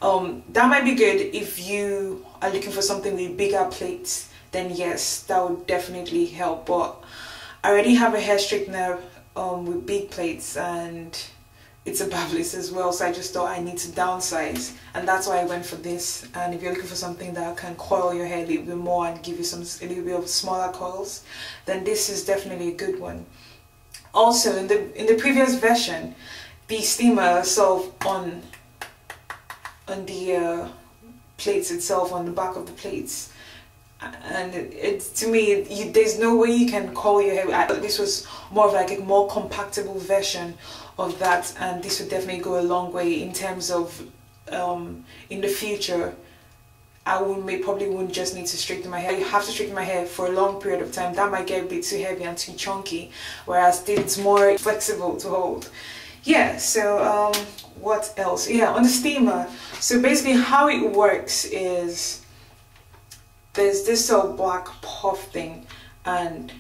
That might be good if you are looking for something with bigger plates. Then yes, that would definitely help. But I already have a hair straightener with big plates, and it's a Babyliss as well, so I just thought I need to downsize, and that's why I went for this. And if you're looking for something that can coil your hair a little bit more and give you a little bit of smaller coils, then this is definitely a good one. Also, in the previous version, the steamer itself on the plates itself, on the back of the plates, and it's to me, there's no way you can coil your hair. This was more of like a more compactable version of that, and this would definitely go a long way in terms of in the future I probably wouldn't just need to straighten my hair. You have to straighten my hair for a long period of time. That might get a bit too heavy and too chunky, whereas it's more flexible to hold. Yeah, so what else? Yeah, on the steamer, so basically how it works is there's this black puff thing, and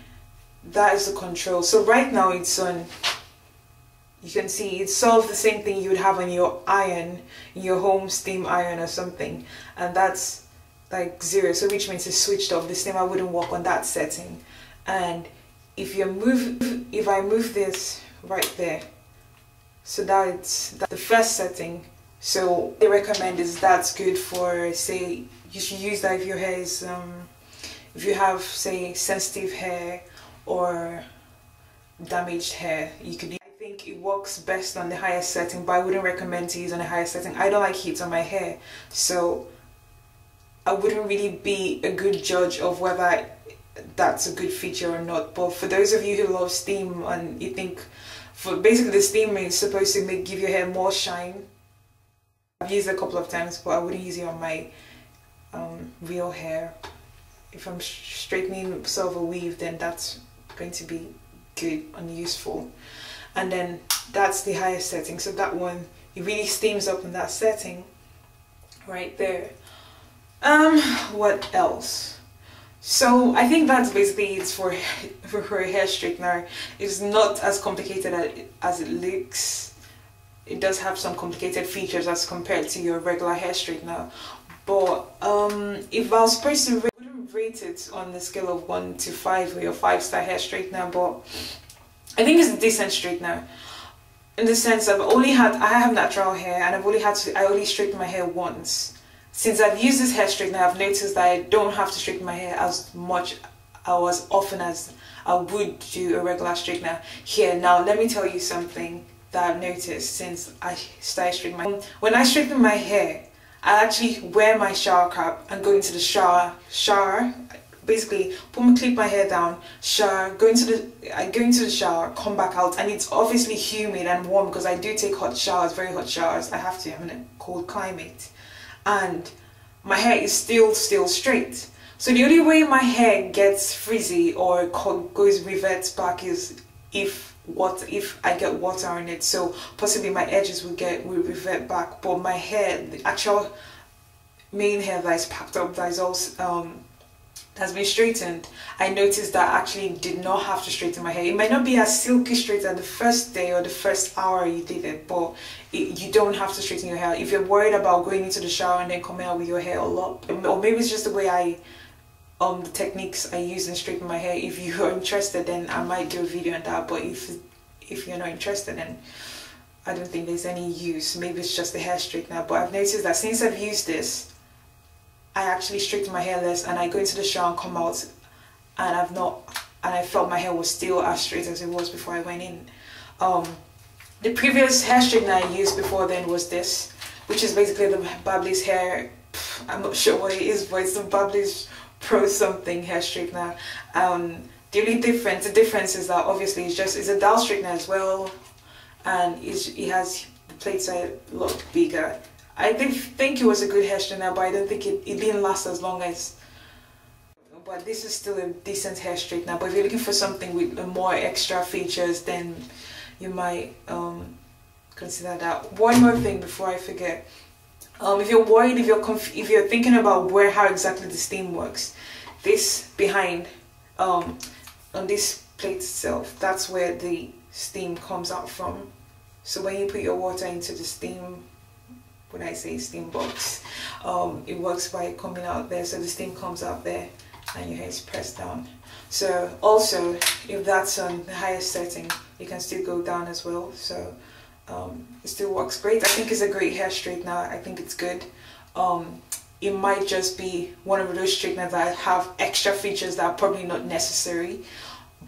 that is the control. So right now it's on, you can see it's sort of the same thing you would have on your iron, your home steam iron or something, and that's like 0, so which means it's switched off. The steamer wouldn't work on that setting. And if I move this right there, so that's the first setting. So they recommend is that's good for, say, you should use that if your hair is if you have, say, sensitive hair or damaged hair. You could, I think it works best on the highest setting, but I wouldn't recommend to use on the highest setting. I don't like heat on my hair, so I wouldn't really be a good judge of whether that's a good feature or not. But for those of you who love steam and you think, for basically the steam is supposed to give your hair more shine. I've used it a couple of times, but I wouldn't use it on my real hair. If I'm straightening sort of a weave, then that's going to be good and useful. And then that's the highest setting, so that one, it really steams up in that setting right there. What else? So I think that's basically it for a hair straightener. It's not as complicated as it looks. It does have some complicated features as compared to your regular hair straightener. But if I was supposed to, I wouldn't rate it on the scale of 1 to 5 or your 5-star hair straightener, but I think it's a decent straightener. In the sense of I have natural hair, and I only straighten my hair once. Since I've used this hair straightener, I've noticed that I don't have to straighten my hair as often as I would do a regular straightener here. Now let me tell you something that I've noticed since I started straightening my hair. When I straighten my hair, I actually wear my shower cap and go into the shower, basically clip my hair down, shower, I go into the shower, come back out, and it's obviously humid and warm because I do take hot showers, very hot showers. I have to, I'm in a cold climate, and my hair is still straight. So the only way my hair gets frizzy or reverts back is if I get water on it. So possibly my edges will revert back, but my hair, the actual main hair that is packed up, that is also has been straightened, I noticed that I actually did not have to straighten my hair. It might not be as silky straight as the first day or the first hour you did it, but you don't have to straighten your hair. If you're worried about going into the shower and then coming out with your hair all up, or maybe it's just the way the techniques I use in straightening my hair. If you are interested, then I might do a video on that, but if you're not interested, then I don't think there's any use. Maybe it's just the hair straightener. But I've noticed that since I've used this, I actually straighten my hair less, and I go into the shower and come out, and I felt my hair was still as straight as it was before I went in. The previous hair straightener I used before then was this, which is basically the Babyliss hair, I'm not sure what it is, but it's the Babyliss Pro something hair straightener. The only difference is that obviously it's a dial straightener as well, and it has, the plates are a lot bigger. I did think it was a good hair straightener, but I don't think it didn't last as long as. But this is still a decent hair straightener. But if you're looking for something with more extra features, then you might consider that. One more thing before I forget. If you're worried, if you're thinking about how exactly the steam works, this behind on this plate itself, that's where the steam comes out from. So when you put your water into the steam when I say steam box. It works by coming out there, so the steam comes out there and your hair is pressed down. So also, if that's on the highest setting, you can still go down as well. So it still works great. I think it's a great hair straightener. I think it's good. It might just be one of those straighteners that have extra features that are probably not necessary,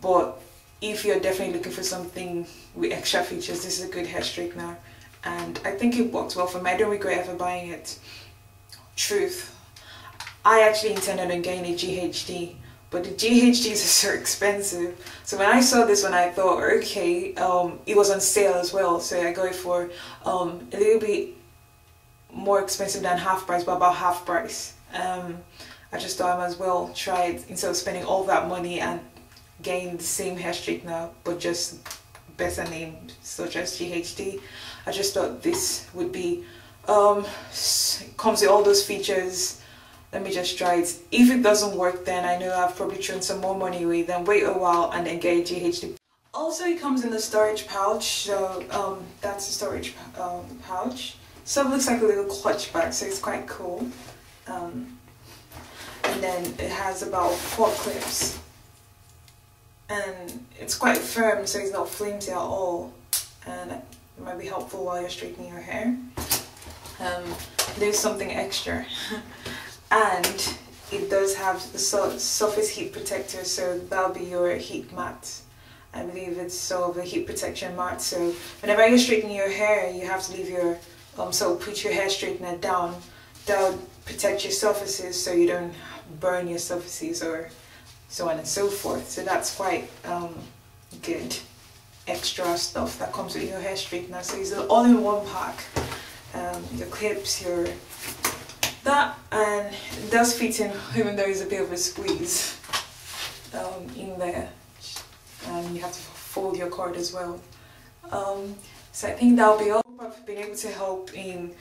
but if you're definitely looking for something with extra features, this is a good hair straightener, and I think it worked well for me. I don't regret ever buying it. Truth, I actually intended on getting a GHD, but the GHDs are so expensive. So when I saw this one, I thought, okay, it was on sale as well, so I got it for a little bit more expensive than half price, but about half price. I just thought I might as well try it instead of spending all that money and getting the same hair straightener but just better name such as GHD. I just thought this would be comes with all those features. Let me just try it. If it doesn't work, then I know I've probably thrown some more money away, then wait a while and then get a GHD. Also, it comes in the storage pouch, so that's the storage pouch. So it looks like a little clutch bag, so it's quite cool. And then it has about 4 clips. And it's quite firm, so it's not flimsy at all. And it might be helpful while you're straightening your hair. There's something extra. And it does have the surface heat protector, so that'll be your heat mat. I believe it's sort of a heat protection mat, so whenever you're straightening your hair, you have to leave your so put your hair straightener down. That'll protect your surfaces so you don't burn your surfaces or so on and so forth. So that's quite good extra stuff that comes with your hair straightener. So it's all in one pack. Your clips, your that, and it does fit in, even though it's a bit of a squeeze in there. And you have to fold your cord as well. So I think that'll be all. I've been able to help in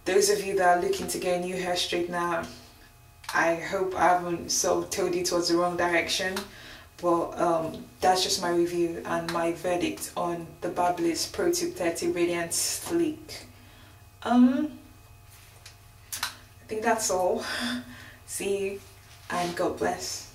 those of you that are looking to get a new hair straightener. I hope I haven't sort of told you towards the wrong direction, but that's just my review and my verdict on the Babyliss Pro Tube 30 Radiance Sleek. I think that's all. See you and God bless.